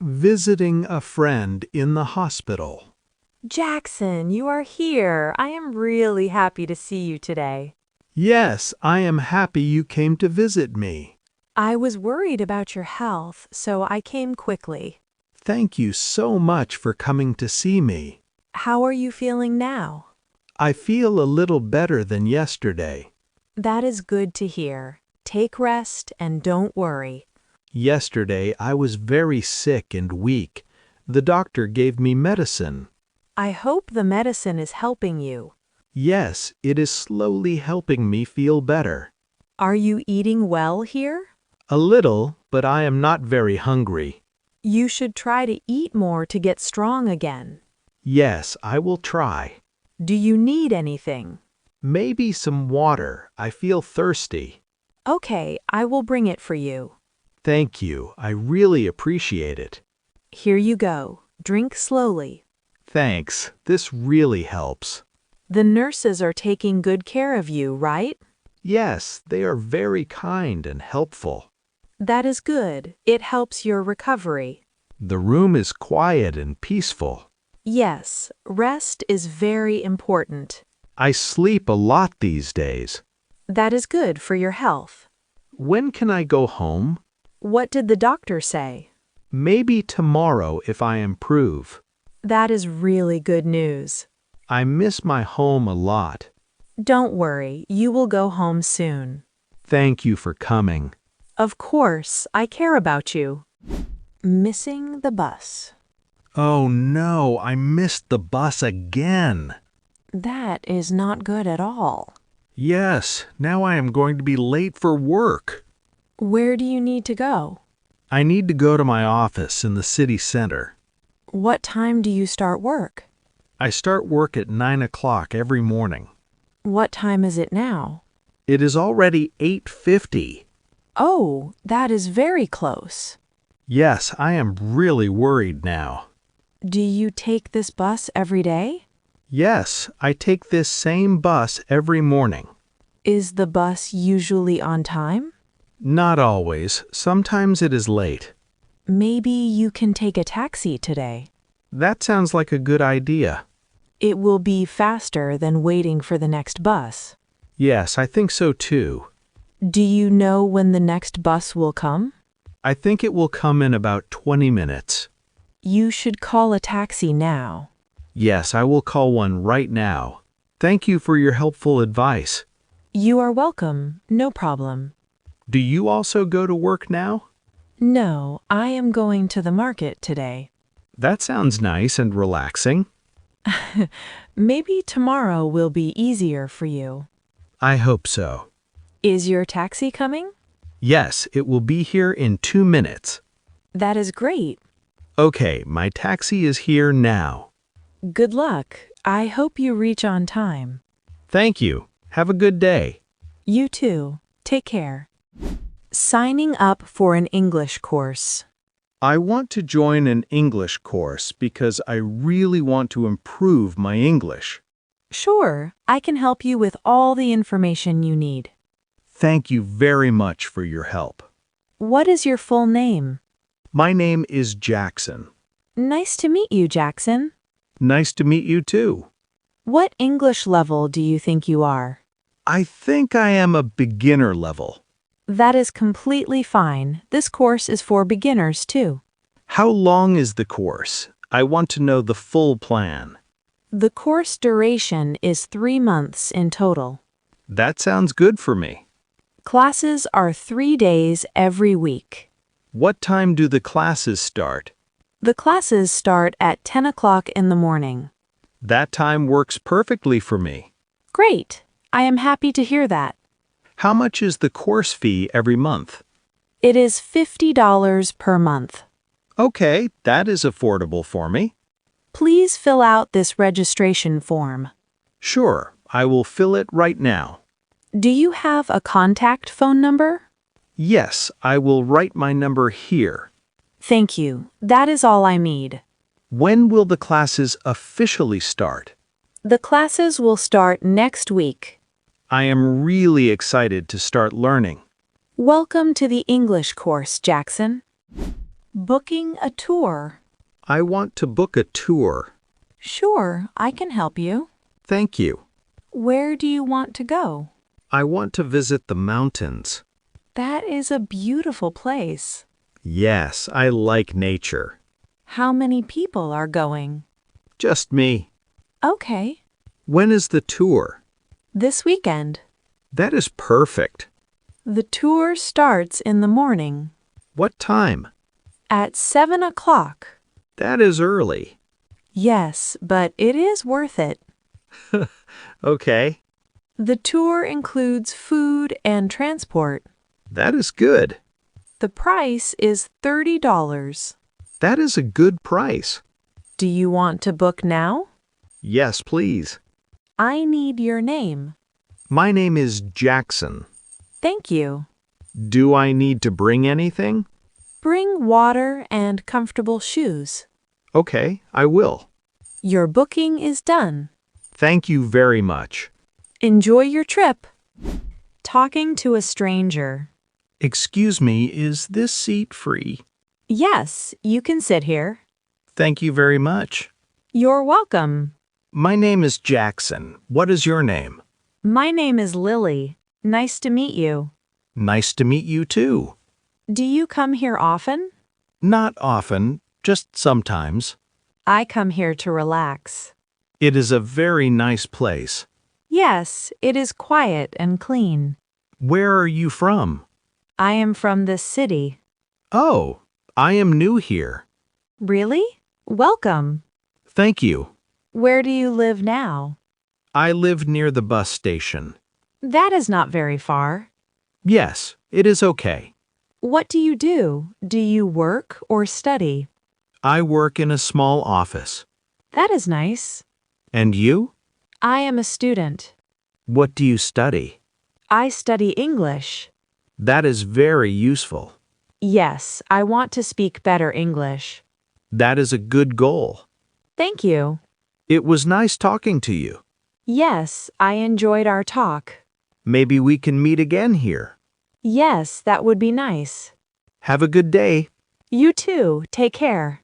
Visiting a friend in the hospital. Jackson, you are here. I am really happy to see you today. Yes, I am happy you came to visit me. I was worried about your health, so I came quickly. Thank you so much for coming to see me. How are you feeling now? I feel a little better than yesterday. That is good to hear. Take rest and don't worry. Yesterday I was very sick and weak. The doctor gave me medicine. I hope the medicine is helping you. Yes, it is slowly helping me feel better. Are you eating well here? A little, but I am not very hungry. You should try to eat more to get strong again. Yes, I will try. Do you need anything? Maybe some water. I feel thirsty. Okay, I will bring it for you. Thank you. I really appreciate it. Here you go. Drink slowly. Thanks. This really helps. The nurses are taking good care of you, right? Yes, they are very kind and helpful. That is good. It helps your recovery. The room is quiet and peaceful. Yes, rest is very important. I sleep a lot these days. That is good for your health. When can I go home? What did the doctor say? Maybe tomorrow if I improve. That is really good news. I miss my home a lot. Don't worry, you will go home soon. Thank you for coming. Of course, I care about you. Missing the bus. Oh no, I missed the bus again. That is not good at all. Yes, now I am going to be late for work. Where do you need to go? I need to go to my office in the city center. What time do you start work? I start work at 9 o'clock every morning. What time is it now? It is already 8:50. Oh, that is very close. Yes, I am really worried now. Do you take this bus every day? Yes, I take this same bus every morning. Is the bus usually on time? Not always. Sometimes it is late. Maybe you can take a taxi today. That sounds like a good idea. It will be faster than waiting for the next bus. Yes, I think so too. Do you know when the next bus will come? I think it will come in about 20 minutes. You should call a taxi now. Yes, I will call one right now. Thank you for your helpful advice. You are welcome. No problem. Do you also go to work now? No, I am going to the market today. That sounds nice and relaxing. Maybe tomorrow will be easier for you. I hope so. Is your taxi coming? Yes, it will be here in 2 minutes. That is great. Okay, my taxi is here now. Good luck. I hope you reach on time. Thank you. Have a good day. You too. Take care. Signing up for an English course. I want to join an English course because I really want to improve my English. Sure, I can help you with all the information you need. Thank you very much for your help. What is your full name? My name is Jackson. Nice to meet you, Jackson. Nice to meet you too. What English level do you think you are? I think I am a beginner level. That is completely fine. This course is for beginners too. How long is the course? I want to know the full plan. The course duration is 3 months in total. That sounds good for me. Classes are 3 days every week. What time do the classes start? The classes start at 10 o'clock in the morning. That time works perfectly for me. Great. I am happy to hear that. How much is the course fee every month? It is $50 per month. Okay, that is affordable for me. Please fill out this registration form. Sure, I will fill it right now. Do you have a contact phone number? Yes, I will write my number here. Thank you. That is all I need. When will the classes officially start? The classes will start next week. I am really excited to start learning. Welcome to the English course, Jackson. Booking a tour. I want to book a tour. Sure, I can help you. Thank you. Where do you want to go? I want to visit the mountains. That is a beautiful place. Yes, I like nature. How many people are going? Just me. Okay. When is the tour? This weekend. That is perfect. The tour starts in the morning. What time? At 7 o'clock. That is early. Yes, but it is worth it. Okay. The tour includes food and transport. That is good. The price is $30. That is a good price. Do you want to book now? Yes, please. I need your name. My name is Jackson. Thank you. Do I need to bring anything? Bring water and comfortable shoes. Okay, I will. Your booking is done. Thank you very much. Enjoy your trip. Talking to a stranger. Excuse me, is this seat free? Yes, you can sit here. Thank you very much. You're welcome. My name is Jackson. What is your name? My name is Lily. Nice to meet you. Nice to meet you too. Do you come here often? Not often, just sometimes. I come here to relax. It is a very nice place. Yes, it is quiet and clean. Where are you from? I am from this city. Oh, I am new here. Really? Welcome. Thank you. Where do you live now? I live near the bus station. That is not very far. Yes, it is okay. What do you do? Do you work or study? I work in a small office. That is nice. And you? I am a student. What do you study? I study English. That is very useful. Yes, I want to speak better English. That is a good goal. Thank you. It was nice talking to you. Yes, I enjoyed our talk. Maybe we can meet again here. Yes, that would be nice. Have a good day. You too. Take care.